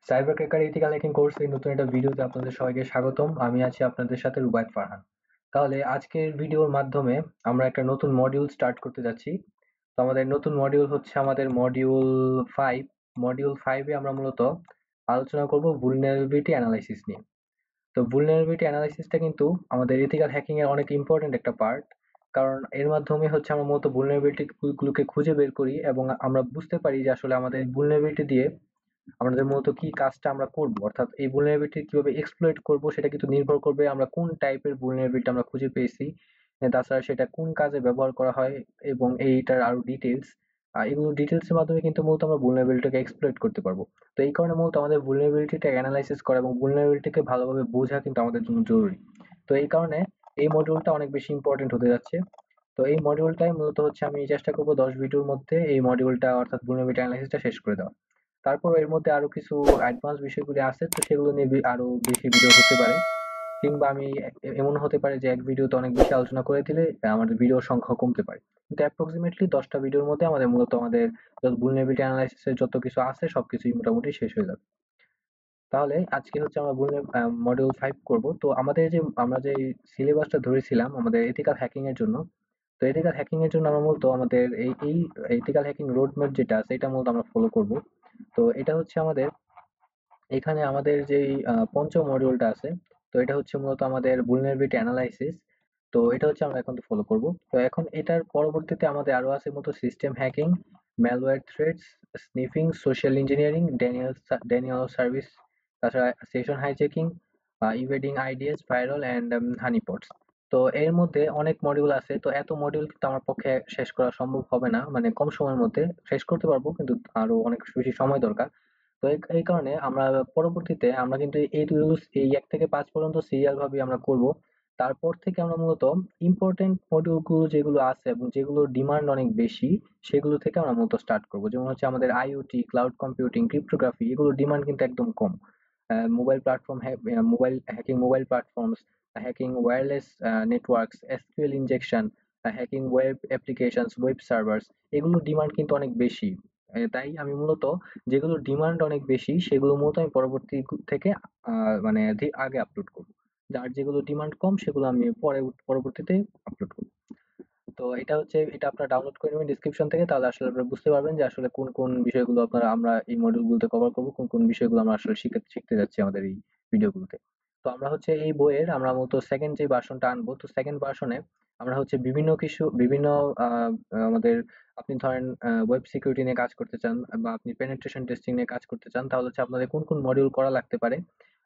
Cyber cracker ethical hacking কোর্সের নতুন একটা ভিডিওতে আপনাদের সবাইকে স্বাগতম। আমি আছি আপনাদের সাথে রুবায়েত ফারহান। তাহলে আজকের ভিডিওর মাধ্যমে আমরা একটা নতুন মডিউল স্টার্ট করতে যাচ্ছি। তো আমাদের নতুন মডিউল হচ্ছে আমাদের মডিউল 5। মডিউল 5 এ আমরা মূলত আলোচনা করব vulnerability analysis নিয়ে। তো vulnerability analysis টা কিন্তু আমাদের ethical hacking এর অনেক ইম্পর্টেন্ট একটা পার্ট। কারণ এর মাধ্যমে হচ্ছে আমরা মূলত vulnerability গুলোকে খুঁজে বের করি এবং আমরা বুঝতে পারি যে আসলে আমাদের vulnerability দিয়ে আমাদের মূলত কি কাজটা আমরা করব, অর্থাৎ এই vulnerability কিভাবে exploit করব সেটা কিন্তু নির্ভর করবে আমরা কোন টাইপের vulnerability আমরা খুঁজে পেয়েছি। তাছাড়া সেটা কোন কাজে ব্যবহার করা হয় এবং এইটার আরো ডিটেইলস, এগুলো ডিটেইলস এর মাধ্যমে কিন্তু মূলত আমরা vulnerability কে exploit করতে পারবো। তো এই কারণে মূলত আমাদের vulnerability টা analysis করা এবং vulnerability কে ভালোভাবে বোঝা কিন্তু আমাদের জন্য জরুরি। তো এই কারণে এই মডিউলটা অনেক বেশি ইম্পর্টেন্ট হতে যাচ্ছে। তো এই মডিউলটাই মূলত হচ্ছে আমি চেষ্টা করব 10 ভিডিওর মধ্যে এই মডিউলটা অর্থাৎ vulnerability analysis টা শেষ করে দেওয়া। তারপর এর মধ্যে আরো কিছু অ্যাডভান্স বিষয়গুলি আছে, তো সেগুলো নিয়ে আরো বেশি ভিডিও হতে পারে, কিংবা আমি এমন হতে পারে যে এক ভিডিওতে অনেক বেশি আলোচনা করে দিলে আমাদের ভিডিওর সংখ্যা কমতে পারে। কিন্তু অ্যাপ্রক্সিমেটলি 10টা ভিডিওর মধ্যে আমাদের মূলত আমাদের vulnerability analysis এর যত কিছু আছে সবকিছুই মোটামুটি শেষ হয়ে যাবে। তাহলে আজকে হচ্ছে আমরা মডিউল 5 করব। তো আমাদের যে আমরা যে সিলেবাসটা ধরেছিলাম আমাদের এথিক্যাল হ্যাকিং এর জন্য, তো এথিক্যাল হ্যাকিং এর জন্য আমরা মূলত আমাদের এই এথিক্যাল হ্যাকিং রোড ম্যাপ যেটা আছে এটা মূলত আমরা ফলো করব। তো এটা হচ্ছে আমাদের এখানে আমাদের যেই পঞ্চম মডিউলটা আছে, তো এটা হচ্ছে মূলত আমাদের vulnerability analysis। তো এটা হচ্ছে আমরা এখন ফলো করব। তো এখন এটার পরবর্তীতে আমাদের আরো আছে মূলত system hacking, malware threats, sniffing, social engineering, denial service, তাছাড়া session hijacking, evading IDS, viral and honeypots. তো এর মধ্যে অনেক মডিউল আছে, তো এত মডিউল কিন্তু আমার পক্ষে শেষ করা সম্ভব হবে না, মানে কম সময়ের মধ্যে শেষ করতে পারবো কিন্তু আরো অনেক বেশি সময় দরকার। তো এই কারণে আমরা পরবর্তীতে আমরা কিন্তু এই রুলস এই 1 থেকে 5 পর্যন্ত সিরিয়াল ভাবে আমরা করব। তারপর থেকে আমরা মূলত ইম্পর্টেন্ট মডিউল গুলো যেগুলো আছে এবং যেগুলোর ডিমান্ড অনেক বেশি সেগুলো থেকে আমরা মূলত স্টার্ট করব। যেমন হচ্ছে আমাদের আইওটি, ক্লাউড কম্পিউটিং, ক্রিপ্টোগ্রাফি, এগুলোর ডিমান্ড কিন্তু একদম কম। Mobile platform, mobile hacking, mobile platforms, hacking wireless networks, SQL injection, hacking web applications, web servers, এগুলোর ডিমান্ড কিন্তু অনেক বেশি। তাই আমি মূলত যেগুলোর ডিমান্ড অনেক বেশি সেগুলো মূলত আমি পরবর্তী থেকে মানে আগে আপলোড করব। আর যেগুলো ডিমান্ড কম সেগুলো আমি পরবর্তীতে আপলোড করব। তো এটা হচ্ছে, এটা আপনারা ডাউনলোড করে নেবেন ডেসক্রিপশন থেকে, তাহলে আসলে আপনারা বুঝতে পারবেন যে আসলে কোন কোন বিষয়গুলো আমরা এই মডিউলগুলোতে কভার করব, কোন কোন বিষয়গুলো আমরা আসলে শিখতে শিখতে যাচ্ছি আমাদের এই ভিডিওগুলোতে। তো আমরা হচ্ছে এই বইয়ের আমরা মূলত সেকেন্ড যে ভার্সনটা আনবো, তো সেকেন্ড ভার্সনে আমরা হচ্ছে বিভিন্ন আমাদের, আপনি ধরেন ওয়েব সিকিউরিটি নিয়ে কাজ করতে চান বা আপনি পেনিট্রেশন টেস্টিং নিয়ে কাজ করতে চান, তাহলে হচ্ছে আপনাদের কোন কোন মডিউল করা লাগতে পারে,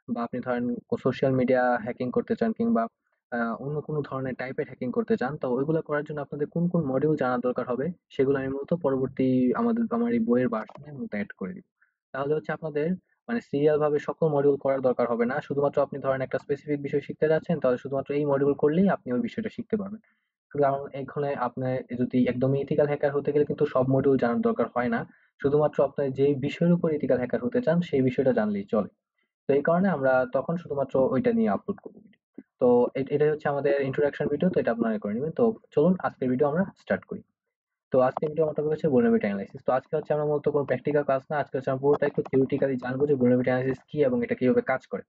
বা আপনি ধরেন সোশ্যাল মিডিয়া হ্যাকিং করতে চান কিংবা অন্য কোনো ধরনের টাইপের হ্যাকিং করতে চান, তো ওইগুলো করার জন্য আপনাদের কোন কোন মডিউল জানা দরকার হবে সেগুলো আমি মূলত পরবর্তী আমার এই বইয়ের ভার্সনে মূলত অ্যাড করে দিব। তাহলে হচ্ছে আপনাদের মানে সিরিয়াল ভাবে সকল মডিউল করার দরকার হবে না, শুধুমাত্র আপনি ধরেন একটা স্পেসিফিক বিষয় শিখতে যাচ্ছেন তাহলে শুধুমাত্র এই মডিউল করলেই আপনি ওই বিষয়টা শিখতে পারবেন। কারণ এখানে আপনার যদি একদমই ইথিক্যাল হ্যাকার হতে গেলে কিন্তু সব মডিউল জানার দরকার হয় না, শুধুমাত্র আপনার যে বিষয়ের উপর ইথিক্যাল হ্যাকার হতে চান সেই বিষয়টা জানলেই চলে। তো এই কারণে আমরা তখন শুধুমাত্র ওইটা নিয়ে আপলোড করবো ভিডিও। তো এটাই হচ্ছে আমাদের ইন্ট্রোডাকশন ভিডিও, তো এটা আপনারা করে নেবেন। তো চলুন আজকের ভিডিও আমরা স্টার্ট করি। তো আজকের ভিডিও আমার টপিক হচ্ছে vulnerability analysis। তো আজকে হচ্ছে আমরা মূলত কোনো প্র্যাকটিক্যাল কাজ না, আজকে হচ্ছে আমরা পুরোটা একটু থিওরিটিক্যালি জানবো যে vulnerability analysis কি এবং এটা কিভাবে কাজ করে।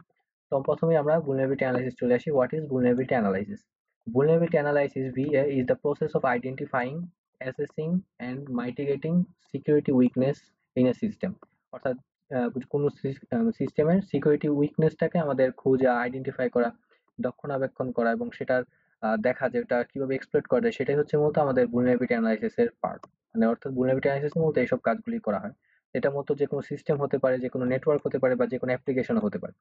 তো প্রথমেই আমরা vulnerability analysis চলে আসি। What is vulnerability analysis? Vulnerability analysis VA is the process of identifying, assessing and mitigating security weakness in a system। অর্থাৎ কোনো সিস্টেমের সিকিউরিটি উইকনেসটাকে আমাদের খোঁজা, আইডেন্টিফাই করা, রক্ষণাবেক্ষণ করা এবং সেটার দেখা যে ওটা কিভাবে এক্সপ্লয়েট করা যায় সেটাই হচ্ছে মূলত আমাদের vulnerability analysis এর পার্ট। মানে অর্থাৎ vulnerability analysis এর মূলত এইসব কাজগুলি করা হয়। এটা মূলত যেকোনো সিস্টেম হতে পারে, যেকোনো নেটওয়ার্ক হতে পারে বা যেকোনো অ্যাপ্লিকেশনও হতে পারে।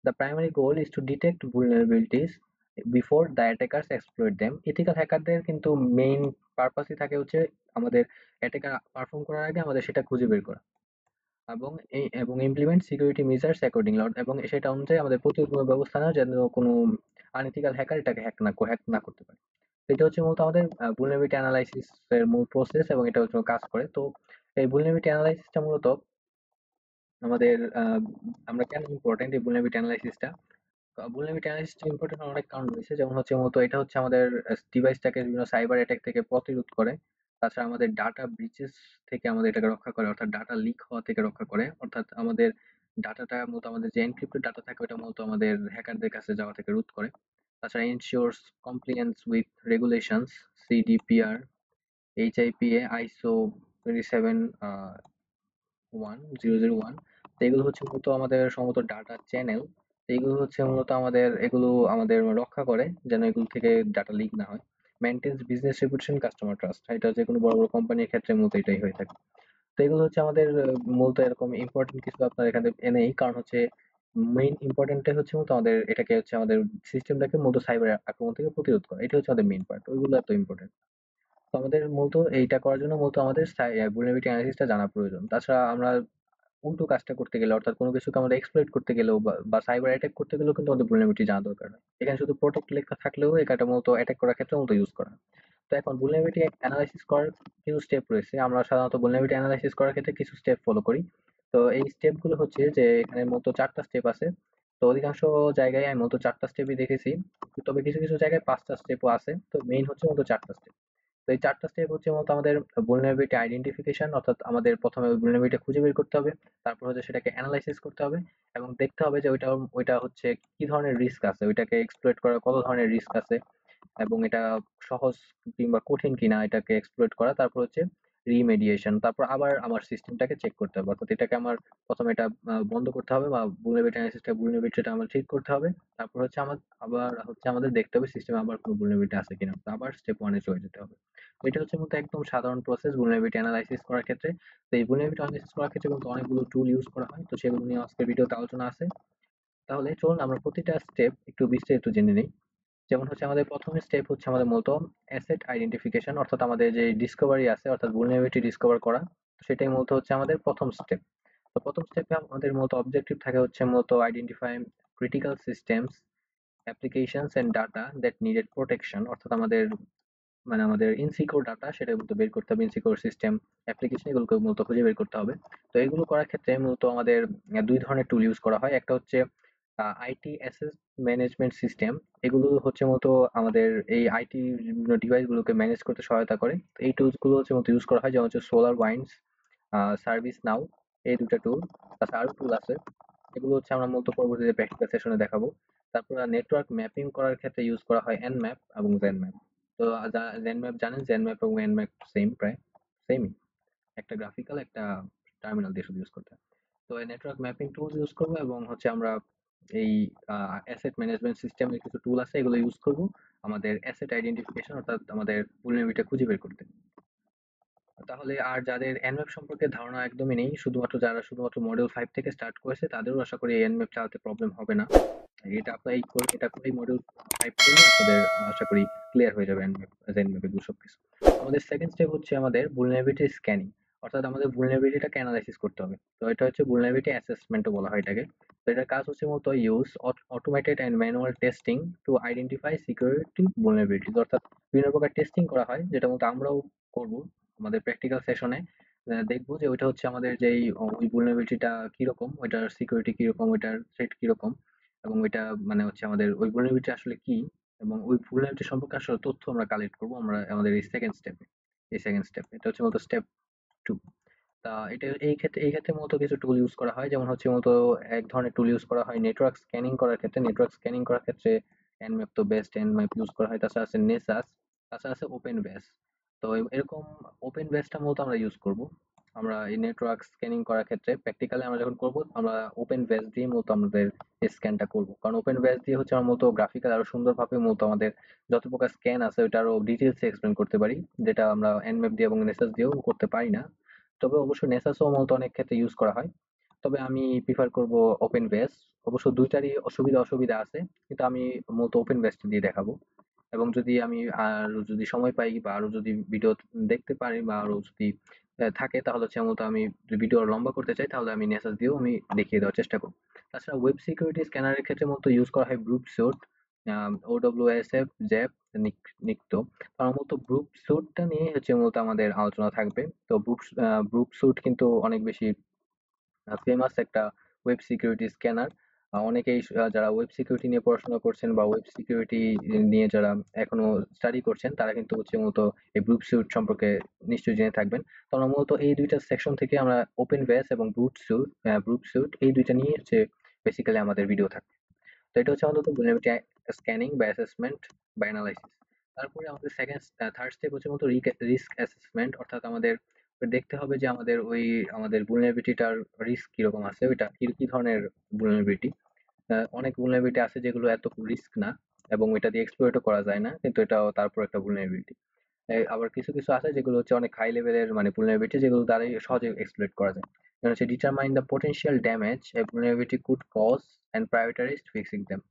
The primary goal is to detect vulnerabilities before the attackers exploit them। ethical হ্যাকারদের কিন্তু মেইন পারপাসই থাকে হচ্ছে আমাদের অ্যাটাকার পারফর্ম করার আগে আমাদের সেটা খুঁজে বের করা এবং ইমপ্লিমেন্ট সিকিউরিটি মেজার্স অ্যাকর্ডিংলি, এবং সেটা অনুযায়ী আমাদের প্রতিরোধমূলক ব্যবস্থা নেওয়া যেন কোনো আনএথিক্যাল হ্যাকার এটাকে হ্যাক না করতে পারে। তো এটা হচ্ছে মূলত আমাদের vulnerability analysis এর মূল প্রসেস এবং এটা হচ্ছে কাজ করে। তো এই vulnerability analysis টা মূলত আমাদের আমরা কেন ইম্পর্টেন্ট এই vulnerability analysis টা? vulnerability analysis টা ইম্পর্টেন্ট হওয়ার অনেক কারণ রয়েছে। যেমন হচ্ছে মূলত এটা হচ্ছে আমাদের ডিভাইসটাকে বিভিন্ন সাইবার অ্যাটাক থেকে প্রতিরোধ করে। তাছাড়া আমাদের ডাটা ব্রিচেস থেকে আমাদের এটাকে রক্ষা করে, অর্থাৎ ডাটা লিক হওয়া থেকে রক্ষা করে। অর্থাৎ আমাদের ডাটাটা মূলত আমাদের যে এনক্রিপ্টেড ডাটা থাকে ওটা মূলত আমাদের হ্যাকারদের কাছে যাওয়া থেকে রোধ করে। তাছাড়া ensures compliance with regulations, CDPR, HIPAA, ISO 27 1001। তো এগুলো হচ্ছে মূলত আমাদের সম্ভবত ডাটা চ্যানেল। এগুলো হচ্ছে মূলত এগুলো আমাদের রক্ষা করে যেন এগুলো থেকে ডাটা লিক না হয়। Maintains business reputation, customer trust, এটা যে কোনো বড় বড় কোম্পানির ক্ষেত্রে মূলত এটাই হয়ে থাকে। তো এগুলো হচ্ছে আমাদের মূলত এরকম ইম্পর্টেন্ট কিছু আপনার এখানে এনেই, কারণ হচ্ছে মেইন ইম্পর্টেন্টটাই হচ্ছে মূলত আমাদের এটাকে হচ্ছে আমাদের সিস্টেমটাকে মূলত সাইবার আক্রমণ থেকে প্রতিরোধ করা, এটা হচ্ছে আমাদের মেইন পার্ট, ওইগুলো এত ইম্পর্টেন্ট। তো আমাদের মূলত এইটা করার জন্য মূলত আমাদের vulnerability analysis টা জানা প্রয়োজন। তাছাড়া আমরা উল্টো কাজটা করতে গেলে, অর্থাৎ কোনো কিছুকে আমরা এক্সপ্লয়েট করতে গেলেও বা সাইবার অ্যাটাক করতে গেলেও কিন্তু আমাদের vulnerability জানা দরকার হয়। এখানে শুধু প্রোটেক্ট লেখা থাকলেও এটা মূলত অ্যাটাক করার ক্ষেত্রে মূলত ইউজ করা হয়। তো এখন vulnerability analysis করার কিছু স্টেপ রয়েছে। আমরা সাধারণত vulnerability analysis করার ক্ষেত্রে কিছু স্টেপ ফলো করি। তো এই স্টেপ গুলো হচ্ছে যে এখানে মূলত ৪ টা স্টেপ আছে। তো অধিকাংশ জায়গায় আমি মূলত ৪ টা স্টেপই দেখেছি। তবে কিছু, কিছু জায়গায় ৫ টা স্টেপও আছে। তো মেইন হচ্ছে মূলত ৪ টা স্টেপ। তো এই ৪ টা স্টেপ হচ্ছে মূলত আমাদের vulnerability identification, অর্থাৎ আমাদের ১ম এ ওই vulnerability খুঁজে বের করতে হবে। তারপর হচ্ছে সেটাকে এনালাইসিস করতে হবে এবং দেখতে হবে যে ওইটা হচ্ছে কি ধরনের রিস্ক আছে, ওইটাকে এক্সপ্লয়েট করার কত ধরনের রিস্ক আছে এবং এটা সহজ কিংবা কঠিন কিনা এটাকে এক্সপ্লয়েট করা। তারপর হচ্ছে রিমেডিয়েশন, তারপর আবার আমার সিস্টেমটাকে চেক করতে হবে, অর্থাৎ এটাকে আমার প্রথমে এটা বন্ধ করতে হবে বা vulnerabilityটা আমার ঠিক করতে হবে। তারপর হচ্ছে আমাদের দেখতে হবে সিস্টেমে আবার কোনো vulnerability আছে কিনা, তো আবার স্টেপ ওয়ানে চলে যেতে হবে। তো এটা হচ্ছে মূলত একদম সাধারণ প্রসেস vulnerability analysis করার ক্ষেত্রে। তো এই vulnerability analysis করার ক্ষেত্রে কিন্তু অনেকগুলো টুল ইউজ করা হয়, তো সেগুলো নিয়ে আজকের ভিডিওতে আলোচনা আছে। তাহলে চলুন আমরা প্রতিটা স্টেপ একটু বিস্তারিত জেনে নিই। যেমন হচ্ছে আমাদের ১ম স্টেপ হচ্ছে আমাদের মূলত অ্যাসেট আইডেন্টিফিকেশন, অর্থাৎ আমাদের যে ডিসকভারি আছে, অর্থাৎ vulnerability ডিসকভার করা। তো সেটাই মূলত হচ্ছে আমাদের ১ম স্টেপ। তো ১ম স্টেপে আমাদের মূলত অবজেক্টিভ থাকে হচ্ছে মূলত identify critical systems, applications and data that needed protection, অর্থাৎ আমাদের ইনসিকিউর ডাটা সেটা মূলত বের করতে হবে, ইনসিকিউর সিস্টেম, অ্যাপ্লিকেশন এগুলোকে মূলত খুঁজে বের করতে হবে। তো এগুলো করার ক্ষেত্রে মূলত আমাদের ২ ধরনের টুল ইউজ করা হয়। একটা হচ্ছে আইটি অ্যাসেট ম্যানেজমেন্ট সিস্টেম। এগুলো হচ্ছে মূলত আমাদের এই আইটি ডিভাইস গুলোকে ম্যানেজ করতে সহায়তা করে। তো এই টুলস গুলো হচ্ছে মূলত ইউজ করা হয়, যেমন হচ্ছে SolarWinds, সার্ভিস নাও, এই ২ টা টুল। তাছাড়া আরো টুল আছে। এগুলো হচ্ছে আমরা মূলত পরবর্তীতে প্র্যাকটিক্যাল সেশনে দেখাবো। তারপর নেটওয়ার্ক ম্যাপিং করার ক্ষেত্রে ইউজ করা হয় Nmap এবং Zenmap। তো Zenmap জানেন, Zenmap এবং Nmap সেম, প্রায় সেমই। একটা গ্রাফিক্যাল, একটা টার্মিনাল দিয়ে শুধু ইউজ করতে হয়। তো এই নেটওয়ার্ক ম্যাপিং টুলস ইউজ করবো এবং হচ্ছে আমরা এই অ্যাসেট ম্যানেজমেন্ট সিস্টেমের কিছু টুল আছে এগুলো ইউজ করব আমাদের অ্যাসেট আইডেন্টিফিকেশন, অর্থাৎ আমাদের vulnerability খুঁজে বের করতে। তাহলে আর যাদের Nmap সম্পর্কে ধারণা একদমই নেই, যারা শুধুমাত্র মডিউল 5 থেকে স্টার্ট করেছে, তাদেরও আশা করি এই Nmap চালাতে প্রবলেম হবে না। এটা করেই মডিউল 5 করলে আপনাদের আশা করি ক্লিয়ার হয়ে যাবে Nmap এগুলো সবকিছু। আমাদের সেকেন্ড স্টেপ হচ্ছে আমাদের vulnerability স্ক্যানিং, অর্থাৎ আমাদের vulnerabilityটাকে অ্যানালাইসিস করতে হবে। তো এটা হচ্ছে vulnerability assessment ও বলা হয় এটাকে। তো এটার কাজ হচ্ছে মূলত use automated and manual testing to identify security vulnerabilities, অর্থাৎ বিভিন্ন প্রকার টেস্টিং করা হয় যেটা মূলত আমরাও করব আমাদের প্র্যাকটিক্যাল সেশনে। দেখবো যে ওইটা হচ্ছে আমাদের যেই ওই vulnerabilityটা কিরকম, ওইটার সিকিউরিটি কিরকম, ওইটার থ্রেট কিরকম, এবং ওইটা মানে হচ্ছে আমাদের ওই vulnerability আসলে কি, এবং ওই vulnerability সম্পর্কে আসলে তথ্য আমরা কালেক্ট করবো আমরা আমাদের এই সেকেন্ড স্টেপে। এটা হচ্ছে মূলত স্টেপ 2। তা এটা এই ক্ষেত্রে মূলত কিছু টুল ইউজ করা হয়, যেমন হচ্ছে মূলত এক ধরনের টুল ইউজ করা হয় নেটওয়ার্ক স্ক্যানিং করার ক্ষেত্রে Nmap তো বেস্ট, Nmap ইউজ করা হয়। তাছাড়া আছে নেসাস, তাছাড়া আছে ওপেনবেস। তো এরকম ওপেনবেসটা মূলত আমরা ইউজ করব। আমরা এই নেটওয়ার্ক স্ক্যানিং করার ক্ষেত্রে প্র্যাকটিক্যালি আমরা যখন করব, আমরা ওপেনবেস দিয়ে মূলত আমাদের স্ক্যানটা করব, কারণ ওপেনবেস দিয়ে হচ্ছে আমরা মূলত গ্রাফিক্যাল আরো সুন্দরভাবে মূলত আমাদের যত প্রকার স্ক্যান আছে ওইটা আরো ডিটেলসে এক্সপ্লেন করতে পারি, যেটা আমরা Nmap দিয়ে এবং নেসাস দিয়েও করতে পারি না। তবে অবশ্য নেসাসও মূলত অনেক ক্ষেত্রে ইউজ করা হয়। তবে আমি প্রিফার করব ওপেন বেস। অবশ্য দুইটারই অসুবিধা আছে, কিন্তু আমি মূলত ওপেন বেসটা দিয়ে দেখাবো। এবং যদি সময় পাই বা আরো যদি ভিডিও দেখতে পারি বা আরো যদি থাকে, তাহলে হচ্ছে মূলত আমি যদি ভিডিও লম্বা করতে চাই তাহলে আমি নেসাস দিয়েও আমি দেখিয়ে দেওয়ার চেষ্টা করব। তাছাড়া ওয়েব সিকিউরিটি স্ক্যানারের ক্ষেত্রে মূলত ইউজ করা হয় গ্রুপ সুট, OWASF, জ্যাপ, নিক্টো। আমার মূলত গ্রুপ স্যুটটা নিয়ে হচ্ছে মূলত আমাদের আলোচনা থাকবে। তো গ্রুপ স্যুট কিন্তু অনেক বেশি ফেমাস একটা ওয়েব সিকিউরিটি স্ক্যানার। অনেকেই যারা ওয়েব সিকিউরিটি নিয়ে পড়াশোনা করছেন বা ওয়েব সিকিউরিটি নিয়ে যারা এখনো স্টাডি করছেন তারা কিন্তু হচ্ছে মূলত এই ব্রুট স্যুট সম্পর্কে নিশ্চয়ই জেনে থাকবেন। তো আমরা মূলত এই ২ টা সেকশন থেকে আমরা ওপেন বেস এবং ব্রুট স্যুট এই ২ টা নিয়ে হচ্ছে বেসিক্যালি আমাদের ভিডিও থাকবে। তো এটা হচ্ছে আমাদের vulnerability স্ক্যানিং বা অ্যাসেসমেন্ট বা অ্যানালাইসিস। তারপরে আমাদের থার্ড স্টেপ হচ্ছে মূলত রিস্ক অ্যাসেসমেন্ট, অর্থাৎ আমাদের দেখতে হবে যে আমাদের vulnerability-টার রিস্ক কিরকম আছে, ওইটা কি ধরনের vulnerability। অনেক vulnerability আছে যেগুলো এত রিস্ক না এবং এটা দিয়ে exploit-ও করা যায় না, কিন্তু এটাও তারপর একটা vulnerability। আবার কিছু কিছু আছে যেগুলো হচ্ছে অনেক হাই লেভেলের মানে vulnerability, যেগুলো দ্বারাই সহজে exploit করা যায়। যেমন হচ্ছে determine the potential damage a vulnerability could cause and prioritize fixing them।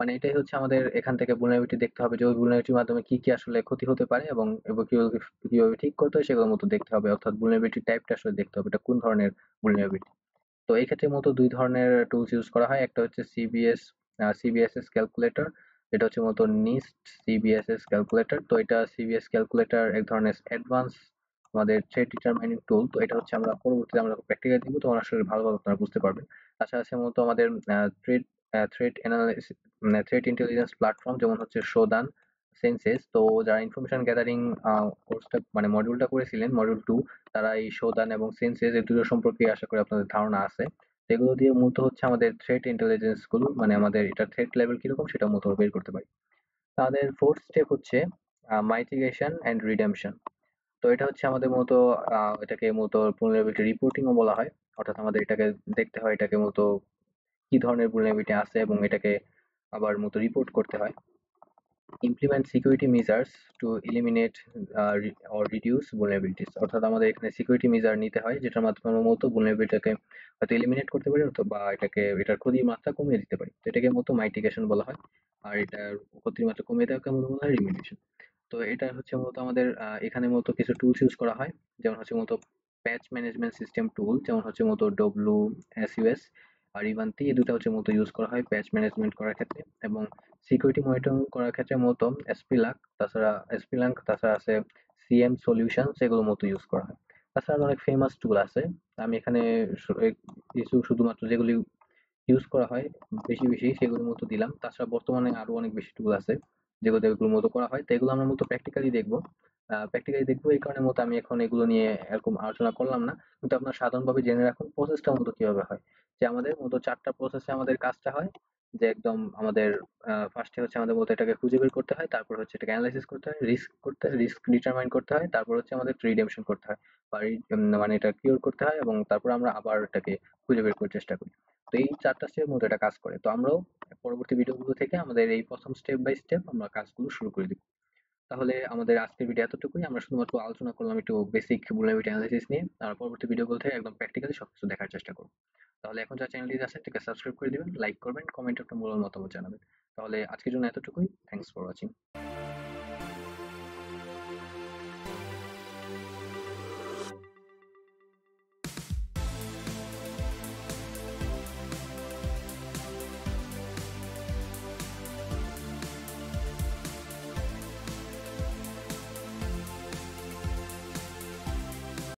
মানে এটাই হচ্ছে আমাদের এখান থেকে vulnerability দেখতে হবে যে ওই vulnerability মাধ্যমে কি কি আসলে ক্ষতি হতে পারে এবং কিভাবে কিভাবে ঠিক করতে হয় সেগুলোর মতো দেখতে হবে, অর্থাৎ vulnerability টাইপটা আসলে দেখতে হবে এটা কোন ধরনের vulnerability। তো এই ক্ষেত্রে মূলত ২ ধরনের টুলস ইউজ করা হয়। একটা হচ্ছে সিবিএসএস ক্যালকুলেটর। এটা হচ্ছে মূলত NIST সিবিএসএস ক্যালকুলেটর। তো এটা সিবিএস ক্যালকুলেটর এক ধরনের অ্যাডভান্স আমাদের থ্রেট ডিটারমাইনিং টুল। তো এটা হচ্ছে আমরা পরবর্তীতে আমরা প্র্যাকটিক্যালি দিব, তখন আসলে ভালোভাবে আপনারা বুঝতে পারবেন। তাছাড়া আছে মূলত আমাদের থ্রেট থ্রেট অ্যানালাইসিস মানে থ্রেট ইন্টেলিজেন্স প্ল্যাটফর্ম, যেমন হচ্ছে শোধান, সেনসেস। তো যারা ইনফরমেশন গ্যাদারিং কোর্সটা মানে মডিউলটা করেছিলেন, মডিউল 2, তারা এই শোধান এবং সেন্সেস এই দুটো সম্পর্কে আশা করি আপনাদের ধারণা আছে। তো এগুলো দিয়ে মূলত হচ্ছে আমাদের থ্রেট ইন্টেলিজেন্স গুলো মানে আমাদের এটা থ্রেট লেভেল কিরকম সেটা মূলত বের করতে পারি। তাদের ফোর্থ স্টেপ হচ্ছে মাইটিগেশন অ্যান্ড রিডেমশন। তো এটা হচ্ছে আমাদের মূলত এটাকে মূলত vulnerability রিপোর্টিংও বলা হয়। অর্থাৎ আমাদের এটাকে দেখতে হয় এটাকে মূলত কি ধরনের vulnerability আছে এবং এটাকে আবার মূলত রিপোর্ট করতে হয়। Implement security measures two eliminate or reduce vulnerabilities, অর্থাৎ আমাদের এখানে সিকিউরিটি মেজার নিতে হয় যেটার মাধ্যমে আমরা মূলত vulnerabilityটাকে হয়তো এলিমিনেট করতে পারি অথবা এটার ক্ষতির মাত্রা কমিয়ে দিতে পারি। তো এটাকে মূলত মাইটিগেশন বলা হয়। আর এটার ক্ষতির মাত্রা কমিয়ে দেওয়াকে মূলত বলা হয় রিমিডিয়েশন। তো এটা হচ্ছে মূলত আমাদের এখানে মূলত কিছু টুলস ইউজ করা হয়, যেমন হচ্ছে মূলত প্যাচ ম্যানেজমেন্ট সিস্টেম টুল, যেমন হচ্ছে মূলত WSUS আর ইভান্তি, এই দুটো হচ্ছে মূলত ইউজ করা হয় প্যাচ ম্যানেজমেন্ট করার ক্ষেত্রে। এবং সিকিউরিটি মনিটরিং করার ক্ষেত্রে মূলত এসপিলাঙ্ক, তাছাড়া আছে সিএম সলিউশন, সেগুলো মতো ইউজ করা হয়। তাছাড়া অনেক ফেমাস টুল আছে, আমি এখানে কিছু শুধুমাত্র যেগুলি ইউজ করা হয় বেশি বেশি সেগুলোর মতো দিলাম। তাছাড়া বর্তমানে আরো অনেক বেশি টুল আছে যেগুলো এগুলোর মতো করা হয়, তো এগুলো আমরা মূলত প্র্যাকটিক্যালি দেখবো। এই কারণে মতো আমি এখন এগুলো নিয়ে এরকম আলোচনা করলাম না, কিন্তু আপনার সাধারণভাবে জেনে রাখুন প্রসেসটা মূলত কিভাবে হয়। যে আমাদের মূলত 4টা প্রসেসে আমাদের কাজটা হয়। যে একদম আমাদের ফার্স্টে হচ্ছে আমাদের মূলত এটাকে খুঁজে বের করতে হয়, তারপর হচ্ছে এটাকে অ্যানালাইসিস করতে হয়, রিস্ক ডিটারমাইন করতে হয়, তারপর হচ্ছে আমাদের রিডেমশন করতে হয় বা মানে এটা কিওর করতে হয়, এবং তারপর আমরা আবার এটাকে খুঁজে বের করার চেষ্টা করি। তো এই 4টা স্টেপের মধ্যে এটা কাজ করে। তো আমরাও পরবর্তী ভিডিওগুলো থেকে আমাদের এই প্রথম স্টেপ বাই স্টেপ আমরা কাজগুলো শুরু করে দিব। তাহলে আমাদের আজকের ভিডিও এতটুকুই। আমরা শুধুমাত্র আলোচনা করলাম একটু বেসিক vulnerability analysis নিয়ে। আর পরবর্তী ভিডিওগুলো থেকে একদম প্র্যাকটিক্যালি সবকিছু দেখার চেষ্টা করব। তাহলে এখন যারা চ্যানেলটিতে আছেন তাকে সাবস্ক্রাইব করে দিবেন, লাইক করবেন, কমেন্টে আপনার মূল্যবান মতামত জানাবেন। তাহলে আজকের জন্য এতটুকুই। Thanks for watching.